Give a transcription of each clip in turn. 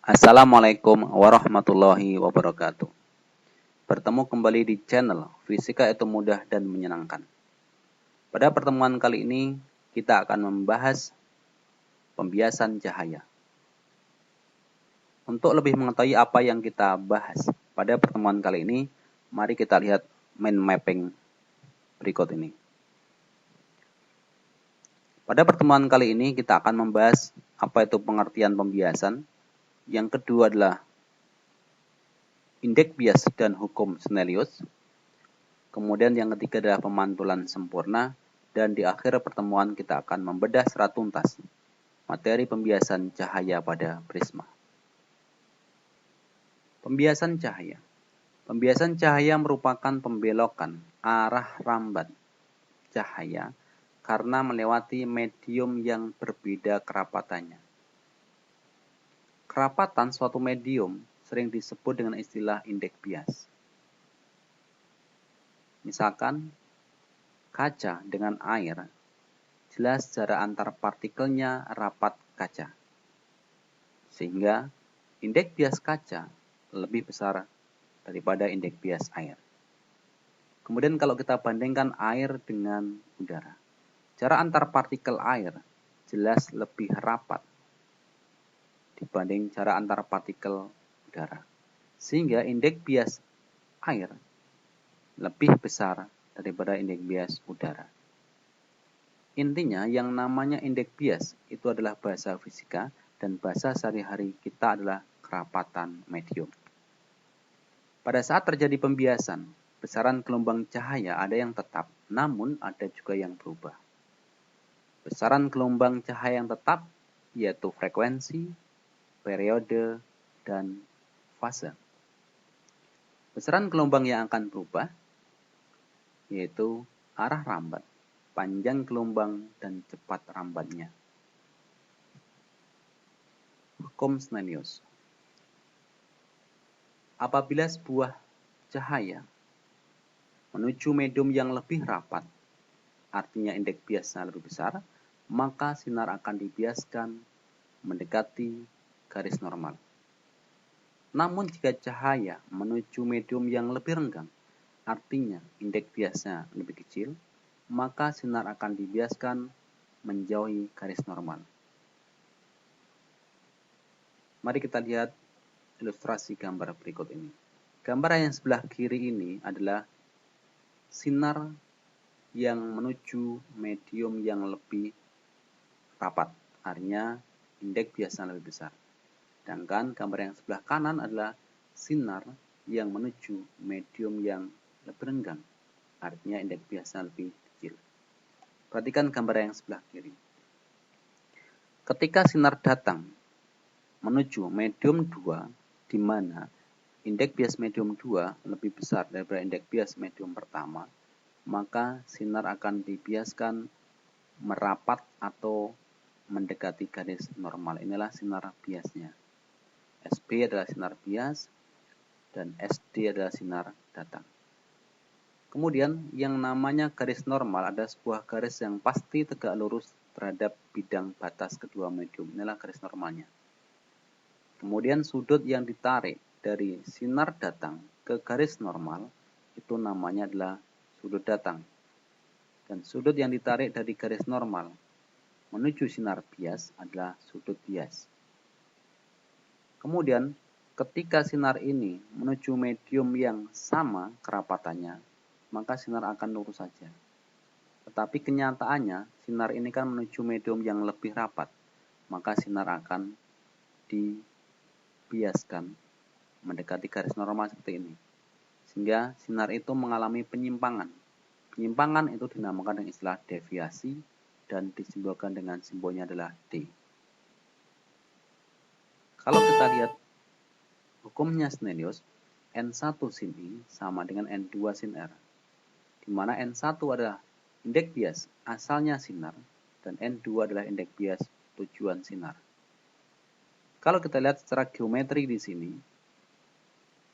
Assalamualaikum warahmatullahi wabarakatuh. Bertemu kembali di channel Fisika itu Mudah dan Menyenangkan. Pada pertemuan kali ini, kita akan membahas pembiasan cahaya. Untuk lebih mengetahui apa yang kita bahas pada pertemuan kali ini, mari kita lihat mind mapping berikut ini. Pada pertemuan kali ini, kita akan membahas apa itu pengertian pembiasan. Yang kedua adalah indeks bias dan hukum Snellius. Kemudian yang ketiga adalah pemantulan sempurna. Dan di akhir pertemuan kita akan membedah secara tuntas materi pembiasan cahaya pada prisma. Pembiasan cahaya. Pembiasan cahaya merupakan pembelokan arah rambat cahaya karena melewati medium yang berbeda kerapatannya. Kerapatan suatu medium sering disebut dengan istilah indeks bias. Misalkan, kaca dengan air, jelas jarak antar partikelnya rapat kaca. Sehingga indeks bias kaca lebih besar daripada indeks bias air. Kemudian kalau kita bandingkan air dengan udara, jarak antar partikel air jelas lebih rapat dibanding jarak antar partikel udara. Sehingga indeks bias air lebih besar daripada indeks bias udara. Intinya yang namanya indeks bias itu adalah bahasa fisika dan bahasa sehari-hari kita adalah kerapatan medium. Pada saat terjadi pembiasan, besaran gelombang cahaya ada yang tetap, namun ada juga yang berubah. Besaran gelombang cahaya yang tetap yaitu frekuensi, periode, dan fase. Besaran gelombang yang akan berubah yaitu arah rambat, panjang gelombang, dan cepat rambatnya. Hukum Snellius. Apabila sebuah cahaya menuju medium yang lebih rapat, artinya indeks biasnya lebih besar, maka sinar akan dibiaskan mendekati garis normal. Namun jika cahaya menuju medium yang lebih renggang, artinya indeks biasnya lebih kecil, maka sinar akan dibiaskan menjauhi garis normal. Mari kita lihat ilustrasi gambar berikut ini. Gambar yang sebelah kiri ini adalah sinar yang menuju medium yang lebih rapat, artinya indeks biasnya lebih besar. Sedangkan gambar yang sebelah kanan adalah sinar yang menuju medium yang lebih renggang, artinya indeks biasnya lebih kecil. Perhatikan gambar yang sebelah kiri. Ketika sinar datang menuju medium 2, di mana indeks bias medium 2 lebih besar daripada indeks bias medium pertama, maka sinar akan dibiaskan merapat atau mendekati garis normal. Inilah sinar biasnya. SB adalah sinar bias dan SD adalah sinar datang. Kemudian yang namanya garis normal ada sebuah garis yang pasti tegak lurus terhadap bidang batas kedua medium. Inilah garis normalnya. Kemudian sudut yang ditarik dari sinar datang ke garis normal itu namanya adalah sudut datang. Dan sudut yang ditarik dari garis normal menuju sinar bias adalah sudut bias. Kemudian ketika sinar ini menuju medium yang sama kerapatannya, maka sinar akan lurus saja. Tetapi kenyataannya sinar ini kan menuju medium yang lebih rapat, maka sinar akan dibiaskan mendekati garis normal seperti ini. Sehingga sinar itu mengalami penyimpangan. Penyimpangan itu dinamakan dengan istilah deviasi dan disimbolkan dengan simbolnya adalah D. Kalau kita lihat hukumnya Snellius, N1 sin I sama dengan N2 sin R, di mana N1 adalah indeks bias asalnya sinar dan N2 adalah indeks bias tujuan sinar. Kalau kita lihat secara geometri di sini,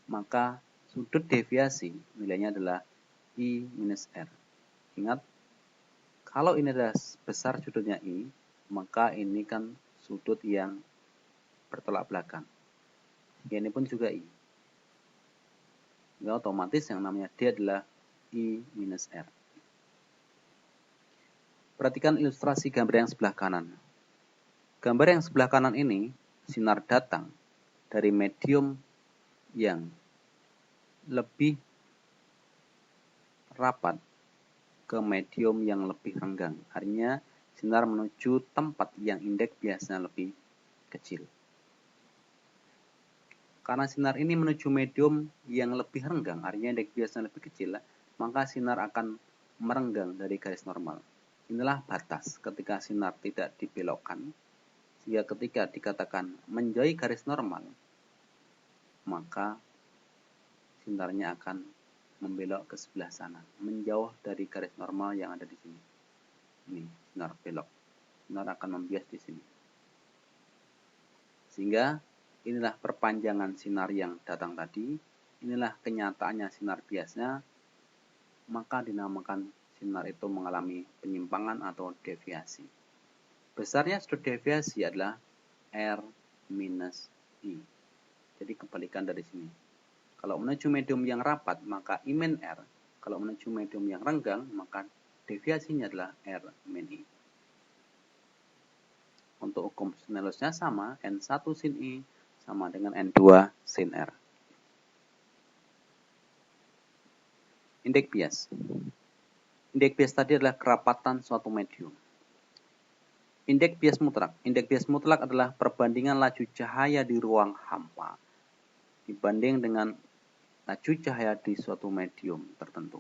maka sudut deviasi nilainya adalah I minus R. Ingat, kalau ini adalah besar sudutnya I, maka ini kan sudut yang bertolak belakang. ini pun juga I. Ya, otomatis yang namanya D adalah I minus R. Perhatikan ilustrasi gambar yang sebelah kanan. Gambar yang sebelah kanan ini, sinar datang dari medium yang lebih rapat ke medium yang lebih renggang. Artinya, sinar menuju tempat yang indeks biasnya lebih kecil. Karena sinar ini menuju medium yang lebih renggang, artinya indeks biasnya lebih kecil, maka sinar akan merenggang dari garis normal. Inilah batas ketika sinar tidak dibelokkan, sehingga ketika dikatakan menjauhi garis normal, maka sinarnya akan membelok ke sebelah sana, menjauh dari garis normal yang ada di sini. Ini sinar belok, sinar akan membias di sini. Sehingga inilah perpanjangan sinar yang datang tadi, inilah kenyataannya sinar biasnya, maka dinamakan sinar itu mengalami penyimpangan atau deviasi. Besarnya sudut deviasi adalah R minus I. Jadi kebalikan dari sini. Kalau menuju medium yang rapat, maka I min R. Kalau menuju medium yang renggang, maka deviasinya adalah R min I. Untuk hukum Snelliusnya sama, N1 sin I sama dengan N2 sin R. Indeks bias. Indeks bias tadi adalah kerapatan suatu medium. Indeks bias mutlak. Indeks bias mutlak adalah perbandingan laju cahaya di ruang hampa dibanding dengan laju cahaya di suatu medium tertentu.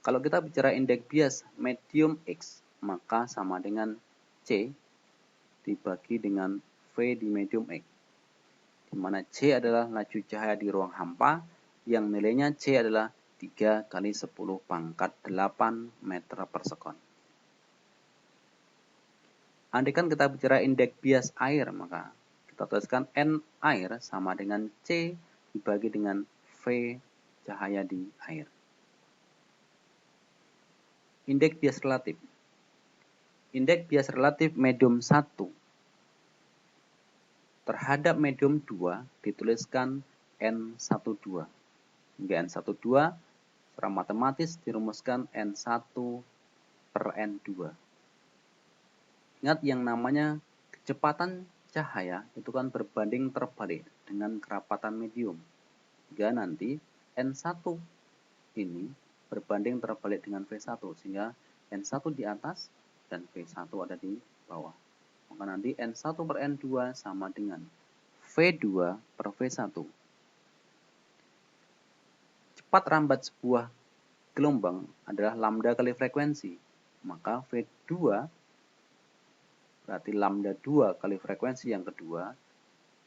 Kalau kita bicara indeks bias medium X, maka sama dengan C dibagi dengan V di medium X, di mana C adalah laju cahaya di ruang hampa yang nilainya C adalah 3 kali 10 pangkat 8 meter per sekon. Andaikan kita bicara indeks bias air, maka kita tuliskan N air sama dengan C dibagi dengan V cahaya di air. Indeks bias relatif. Indeks bias relatif medium 1 terhadap medium 2 dituliskan N12. Hingga N12 secara matematis dirumuskan N1 per N2. Ingat yang namanya kecepatan cahaya itu kan berbanding terbalik dengan kerapatan medium. Jika nanti N1 ini berbanding terbalik dengan V1, sehingga N1 di atas dan V1 ada di bawah. Maka nanti N1 per N2 sama dengan V2 per V1. Cepat rambat sebuah gelombang adalah lambda kali frekuensi. Maka V2 berarti lambda 2 kali frekuensi yang kedua.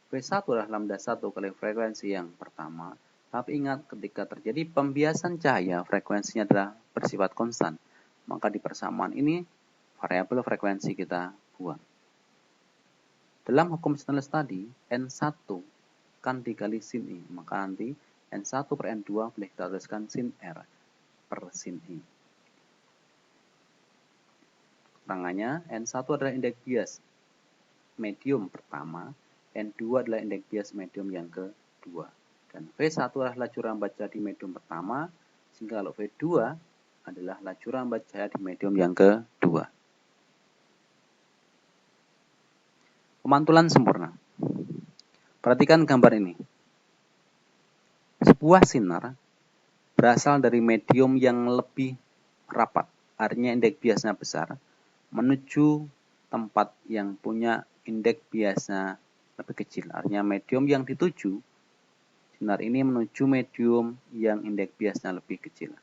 V1 adalah lambda 1 kali frekuensi yang pertama. Tapi ingat, ketika terjadi pembiasan cahaya, frekuensinya adalah bersifat konstan. Maka di persamaan ini, variabel frekuensi kita buang. Dalam hukum Snellius tadi, N1 kan dikali sin I. Maka nanti N1 per N2 boleh kita tuliskan sin R per sin I. Keterangannya, N1 adalah indeks bias medium pertama, N2 adalah indeks bias medium yang kedua. Dan V1 adalah laju rambat cahaya di medium pertama, sehingga kalau V2 adalah laju rambat cahaya di medium yang kedua. Pemantulan sempurna. Perhatikan gambar ini. Sebuah sinar berasal dari medium yang lebih rapat, artinya indeks biasnya besar, menuju tempat yang punya indeks biasnya lebih kecil. Artinya medium yang dituju, sinar ini menuju medium yang indeks biasnya lebih kecil.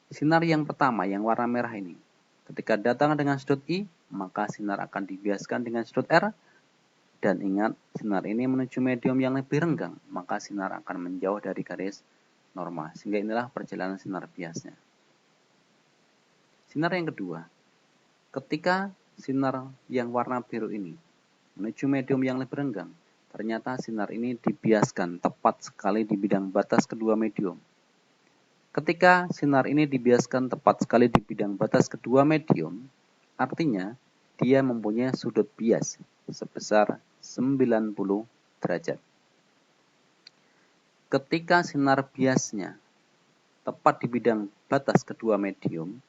Sinar yang pertama, yang warna merah ini, ketika datang dengan sudut I, maka sinar akan dibiaskan dengan sudut R. Dan ingat, sinar ini menuju medium yang lebih renggang, maka sinar akan menjauh dari garis normal. Sehingga inilah perjalanan sinar biasnya. Sinar yang kedua, ketika sinar yang warna biru ini menuju medium yang lebih renggang, ternyata sinar ini dibiaskan tepat sekali di bidang batas kedua medium. Ketika sinar ini dibiaskan tepat sekali di bidang batas kedua medium, artinya dia mempunyai sudut bias sebesar 90 derajat. Ketika sinar biasnya tepat di bidang batas kedua medium,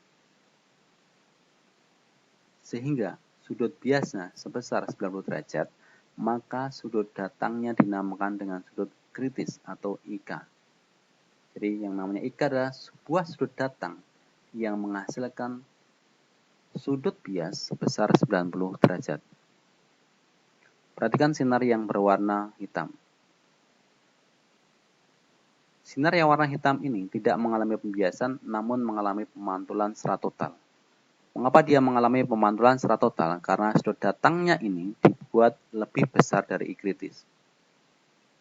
sehingga sudut biasnya sebesar 90 derajat, maka sudut datangnya dinamakan dengan sudut kritis atau IK. Jadi yang namanya IK adalah sebuah sudut datang yang menghasilkan sudut bias sebesar 90 derajat. Perhatikan sinar yang berwarna hitam. Sinar yang warna hitam ini tidak mengalami pembiasan, namun mengalami pemantulan secara total. Mengapa dia mengalami pemantulan secara total? Karena sudut datangnya ini dibuat lebih besar dari I kritis.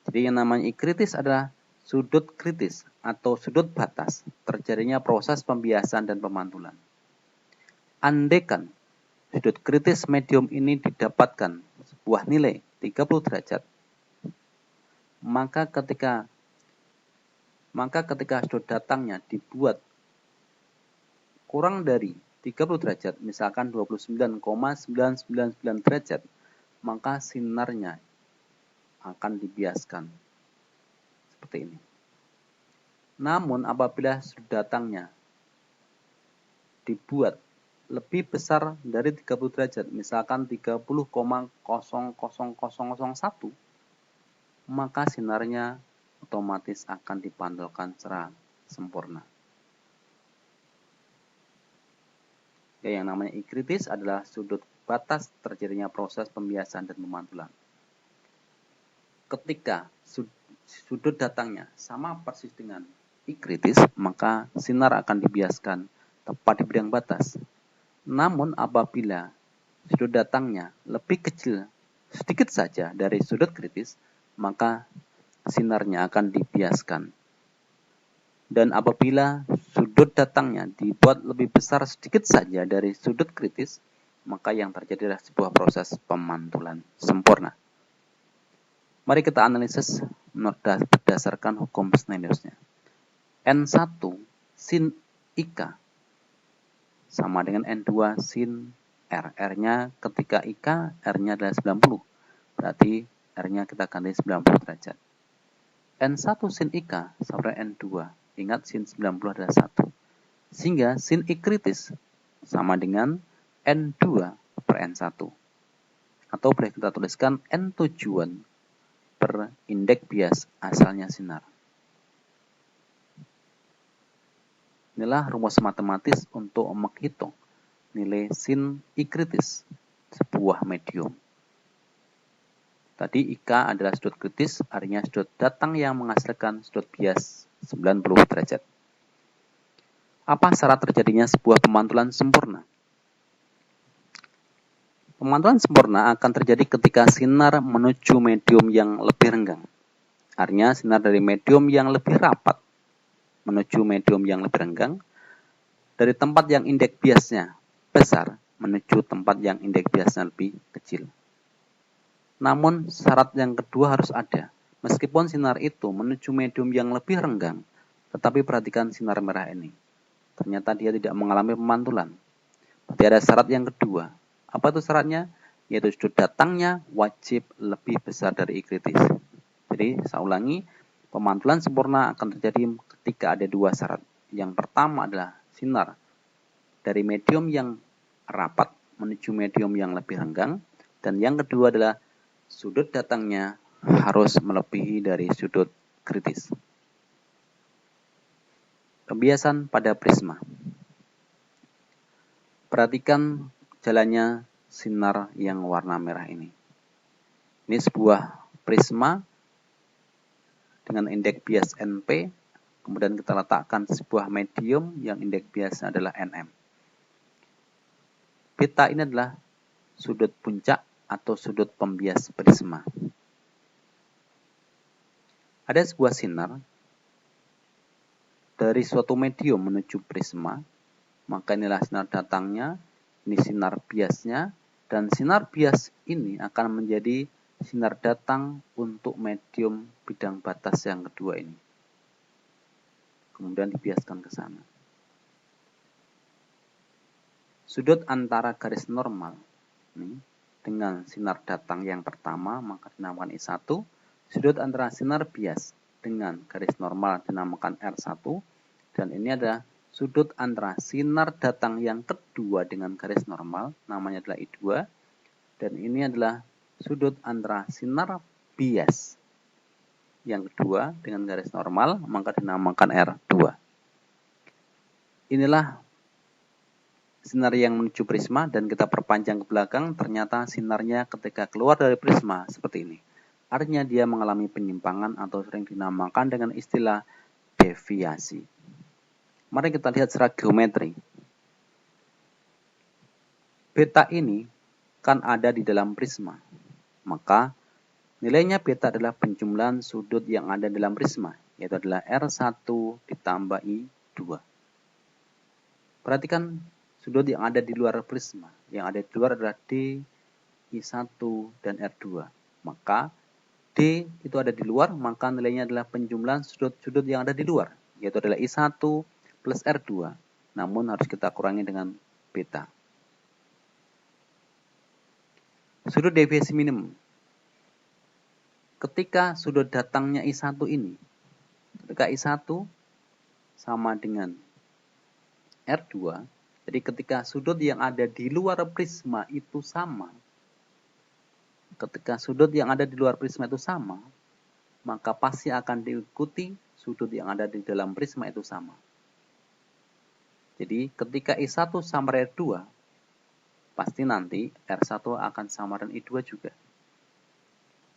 Jadi yang namanya I kritis adalah sudut kritis atau sudut batas terjadinya proses pembiasan dan pemantulan. Andaikan sudut kritis medium ini didapatkan sebuah nilai 30 derajat, maka ketika sudut datangnya dibuat kurang dari 30 derajat, misalkan 29,999 derajat, maka sinarnya akan dibiaskan seperti ini. Namun apabila sudut datangnya dibuat lebih besar dari 30 derajat, misalkan 30,00001, maka sinarnya otomatis akan dipantulkan secara sempurna. Yang namanya I kritis adalah sudut batas terjadinya proses pembiasan dan pemantulan. Ketika sudut datangnya sama persis dengan I kritis, maka sinar akan dibiaskan tepat di bidang batas. Namun apabila sudut datangnya lebih kecil sedikit saja dari sudut kritis, maka sinarnya akan dibiaskan. Dan apabila sudut datangnya dibuat lebih besar sedikit saja dari sudut kritis, maka yang terjadi adalah sebuah proses pemantulan sempurna. Mari kita analisis berdasarkan hukum Snyders-nya. N1 sin IK sama dengan N2 sin R. R-nya ketika IK, R-nya adalah 90. Berarti R-nya kita ganti 90 derajat. N1 sin IK sama dengan N2. Ingat sin 90 adalah 1. Sehingga sin I kritis sama dengan N2 per N1. Atau boleh kita tuliskan N tujuan per indeks bias asalnya sinar. Inilah rumus matematis untuk menghitung nilai sin I kritis sebuah medium. Tadi IK adalah sudut kritis, artinya sudut datang yang menghasilkan sudut bias 90 derajat. Apa syarat terjadinya sebuah pemantulan sempurna? Pemantulan sempurna akan terjadi ketika sinar menuju medium yang lebih renggang. Artinya sinar dari medium yang lebih rapat menuju medium yang lebih renggang, dari tempat yang indeks biasnya besar menuju tempat yang indeks biasnya lebih kecil. Namun syarat yang kedua harus ada. Meskipun sinar itu menuju medium yang lebih renggang, tetapi perhatikan sinar merah ini. Ternyata dia tidak mengalami pemantulan. Berarti ada syarat yang kedua. Apa itu syaratnya? Yaitu sudut datangnya wajib lebih besar dari I kritis. Jadi saya ulangi, pemantulan sempurna akan terjadi ketika ada dua syarat. Yang pertama adalah sinar dari medium yang rapat menuju medium yang lebih renggang. Dan yang kedua adalah sudut datangnya harus melebihi dari sudut kritis. Pembiasan pada prisma. Perhatikan jalannya sinar yang warna merah ini. Ini sebuah prisma dengan indeks bias NP. Kemudian kita letakkan sebuah medium yang indeks biasnya adalah NM. Beta ini adalah sudut puncak atau sudut pembias prisma. Ada sebuah sinar dari suatu medium menuju prisma, maka inilah sinar datangnya, ini sinar biasnya, dan sinar bias ini akan menjadi sinar datang untuk medium bidang batas yang kedua ini. Kemudian dibiaskan ke sana. Sudut antara garis normal ini dengan sinar datang yang pertama maka dinamakan I1. Sudut antara sinar bias dengan garis normal dinamakan R1, dan ini adalah sudut antara sinar datang yang kedua dengan garis normal, namanya adalah I2, dan ini adalah sudut antara sinar bias yang kedua dengan garis normal, maka dinamakan R2. Inilah sinar yang menuju prisma, dan kita perpanjang ke belakang, ternyata sinarnya ketika keluar dari prisma seperti ini. Artinya dia mengalami penyimpangan atau sering dinamakan dengan istilah deviasi. Mari kita lihat secara geometri. Beta ini kan ada di dalam prisma, maka nilainya beta adalah penjumlahan sudut yang ada dalam prisma, yaitu adalah R1 ditambah I2. Perhatikan sudut yang ada di luar prisma. Yang ada di luar adalah D, I1, dan R2. Maka D itu ada di luar, maka nilainya adalah penjumlahan sudut-sudut yang ada di luar, yaitu adalah I1 plus R2. Namun harus kita kurangi dengan beta. Sudut deviasi minimum. Ketika sudut datangnya I1 ini, ketika I1 sama dengan R2, jadi ketika sudut yang ada di luar prisma itu sama, ketika sudut yang ada di luar prisma itu sama, maka pasti akan diikuti sudut yang ada di dalam prisma itu sama. Jadi ketika I1 sama R2, pasti nanti R1 akan sama dengan I2 juga.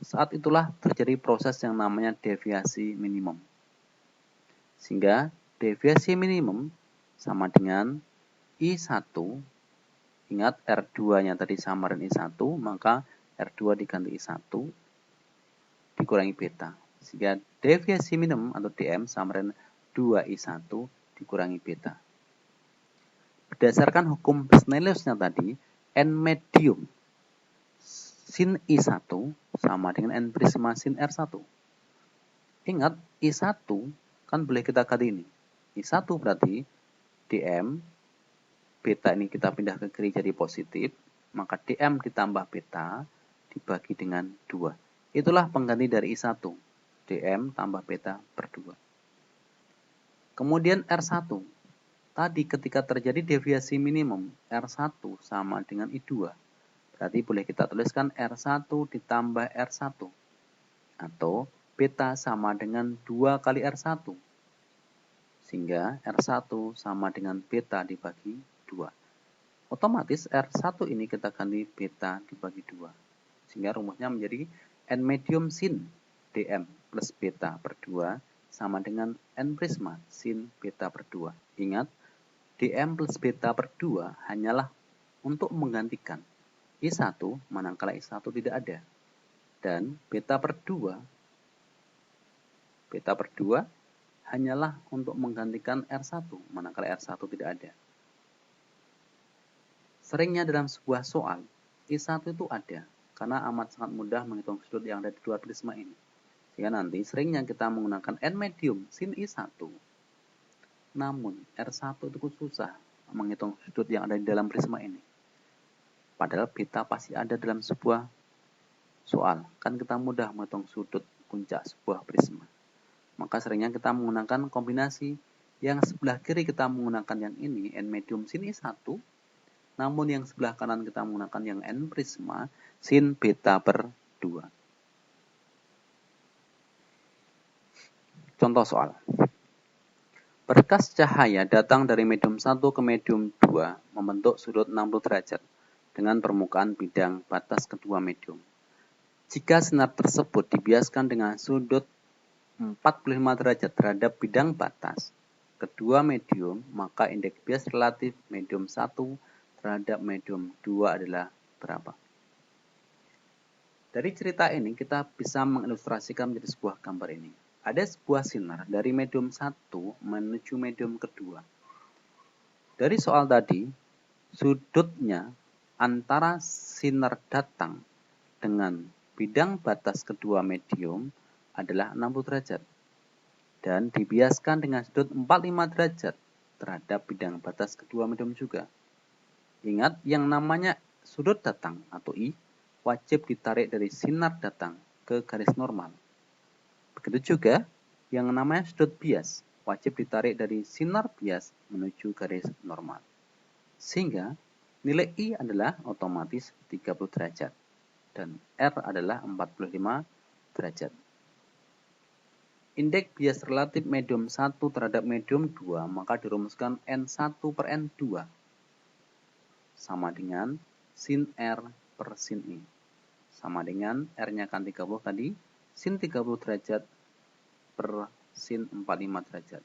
Saat itulah terjadi proses yang namanya deviasi minimum. Sehingga deviasi minimum sama dengan I1, ingat R2-nya tadi sama dengan I1, maka R2 diganti I1 dikurangi beta. Sehingga deviasi minimum atau DM sama dengan 2I1 dikurangi beta. Berdasarkan hukum Snelliusnya tadi, N medium sin I1 sama dengan N prisma sin R1. Ingat, I1 kan boleh kita ganti ini. I1 berarti DM, beta ini kita pindah ke kiri jadi positif, maka DM ditambah beta dibagi dengan 2. Itulah pengganti dari I1, DM tambah beta per 2. Kemudian R1. Tadi ketika terjadi deviasi minimum, R1 sama dengan I2. Berarti boleh kita tuliskan R1 ditambah R1. Atau beta sama dengan 2 kali R1. Sehingga R1 sama dengan beta dibagi 2. Otomatis R1 ini kita ganti beta dibagi 2. Sehingga rumusnya menjadi N medium sin DM plus beta per 2 sama dengan N prisma sin beta per 2. Ingat, DM plus beta per 2 hanyalah untuk menggantikan I1 manakala I1 tidak ada. Dan beta per 2 hanyalah untuk menggantikan R1 manakala R1 tidak ada. Seringnya dalam sebuah soal, I1 itu ada karena amat sangat mudah menghitung sudut yang ada di luar prisma ini. Sehingga nanti seringnya kita menggunakan N medium sin I1. Namun R1 itu susah menghitung sudut yang ada di dalam prisma ini. Padahal beta pasti ada dalam sebuah soal. Kan kita mudah menghitung sudut puncak sebuah prisma. Maka seringnya kita menggunakan kombinasi yang sebelah kiri kita menggunakan yang ini, N medium sin I1. Namun yang sebelah kanan kita menggunakan yang N prisma sin beta per 2. Contoh soal. Berkas cahaya datang dari medium 1 ke medium 2 membentuk sudut 60 derajat dengan permukaan bidang batas kedua medium. Jika sinar tersebut dibiaskan dengan sudut 45 derajat terhadap bidang batas kedua medium, maka indeks bias relatif medium 1 terhadap medium 2 adalah berapa? Dari cerita ini kita bisa mengilustrasikan menjadi sebuah gambar ini. Ada sebuah sinar dari medium 1 menuju medium kedua. Dari soal tadi, sudutnya antara sinar datang dengan bidang batas kedua medium adalah 60 derajat. Dan dibiaskan dengan sudut 45 derajat terhadap bidang batas kedua medium juga. Ingat, yang namanya sudut datang atau I wajib ditarik dari sinar datang ke garis normal. Begitu juga Yang namanya sudut bias wajib ditarik dari sinar bias menuju garis normal. Sehingga nilai I adalah otomatis 30 derajat dan R adalah 45 derajat. Indeks bias relatif medium 1 terhadap medium 2 maka dirumuskan N1 per N2 sama dengan sin R per sin I. Sama dengan R-nya kan 30 tadi, sin 30 derajat per sin 45 derajat.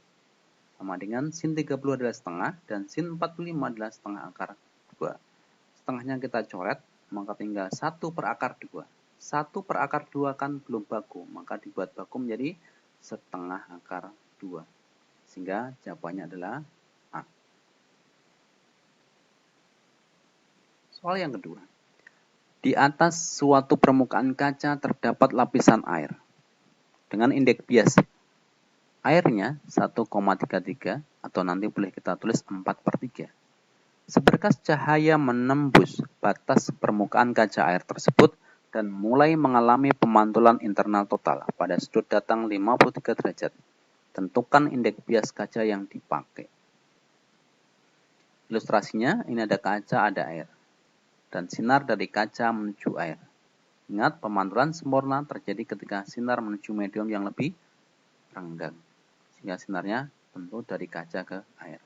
Sama dengan sin 30 adalah setengah dan sin 45 adalah setengah akar 2. Setengahnya kita coret, maka tinggal 1 per akar 2. 1 per akar 2 kan belum baku, maka dibuat baku menjadi setengah akar 2. Sehingga jawabannya adalah A. Soal yang kedua. Di atas suatu permukaan kaca terdapat lapisan air dengan indeks bias airnya 1,33 atau nanti boleh kita tulis 4/3. Seberkas cahaya menembus batas permukaan kaca air tersebut dan mulai mengalami pemantulan internal total pada sudut datang 53 derajat. Tentukan indeks bias kaca yang dipakai. Ilustrasinya, ini ada kaca, ada air. Dan sinar dari kaca menuju air. Ingat, pemantulan sempurna terjadi ketika sinar menuju medium yang lebih renggang. Sehingga sinarnya tentu dari kaca ke air.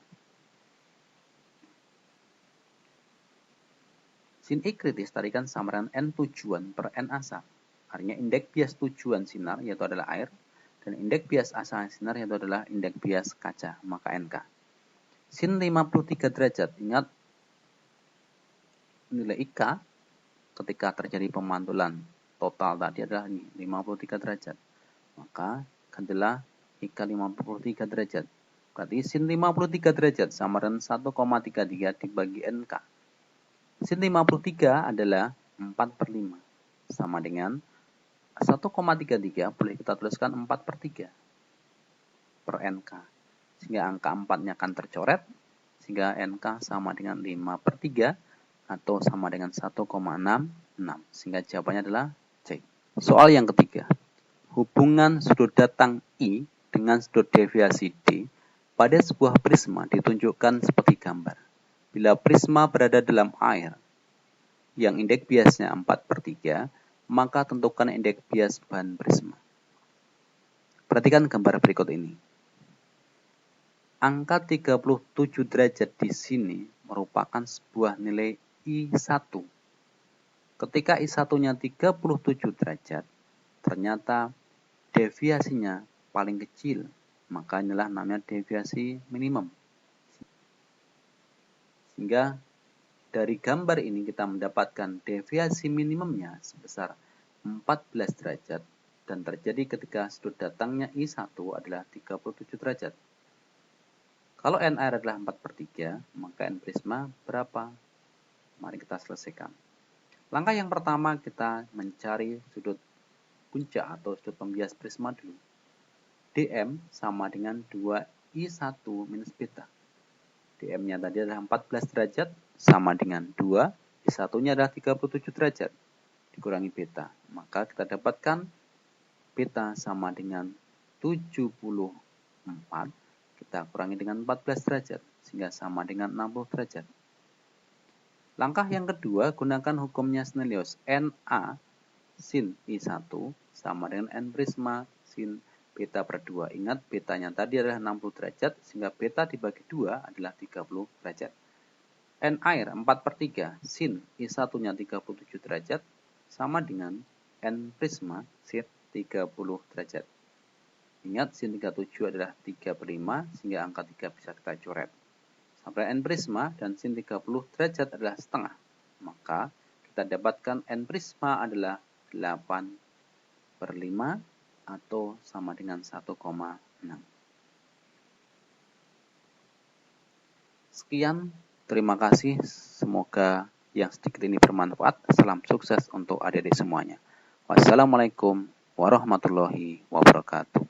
Sin I kritis tarikan sama dengan N tujuan per N asa. Artinya indeks bias tujuan sinar yaitu adalah air. Dan indeks bias asa sinar yaitu adalah indeks bias kaca, maka NK. Sin 53 derajat, ingat nilai IK ketika terjadi pemantulan total tadi adalah 53 derajat. Maka gantilah IK 53 derajat. Berarti sin 53 derajat sama dengan 1,33 dibagi NK. Sin 53 adalah 4/5. Sama dengan 1,33 boleh kita tuliskan 4/3 per NK. Sehingga angka 4-nya akan tercoret. Sehingga NK sama dengan 5/3 atau sama dengan 1,66. Sehingga jawabannya adalah C. Soal yang ketiga. Hubungan sudut datang I dengan sudut deviasi D pada sebuah prisma ditunjukkan seperti gambar. Bila prisma berada dalam air yang indeks biasnya 4/3, maka tentukan indeks bias bahan prisma. Perhatikan gambar berikut ini. Angka 37 derajat di sini merupakan sebuah nilai I1. Ketika I1-nya 37 derajat, ternyata deviasinya paling kecil, maka inilah namanya deviasi minimum. Sehingga dari gambar ini kita mendapatkan deviasi minimumnya sebesar 14 derajat dan terjadi ketika sudut datangnya I1 adalah 37 derajat. Kalau NR adalah 4/3, maka N prisma berapa? Mari kita selesaikan. Langkah yang pertama kita mencari sudut puncak atau sudut pembias prisma dulu. DM sama dengan 2I1 minus beta. DM-nya tadi adalah 14 derajat sama dengan 2, I1-nya adalah 37 derajat dikurangi beta. Maka kita dapatkan beta sama dengan 74, kita kurangi dengan 14 derajat, sehingga sama dengan 60 derajat. Langkah yang kedua, gunakan hukumnya Snellius. NA sin I1 sama dengan N prisma sin beta per 2. Ingat, betanya tadi adalah 60 derajat, sehingga beta dibagi 2 adalah 30 derajat. N air 4/3 sin I1-nya 37 derajat, sama dengan N prisma sin 30 derajat. Ingat, sin 37 adalah 3/5, sehingga angka 3 bisa kita coret. Sampai N prisma dan sin 30 derajat adalah setengah. Maka kita dapatkan N prisma adalah 8/5 atau sama dengan 1,6. Sekian, terima kasih. Semoga yang sedikit ini bermanfaat. Salam sukses untuk adik-adik semuanya. Wassalamualaikum warahmatullahi wabarakatuh.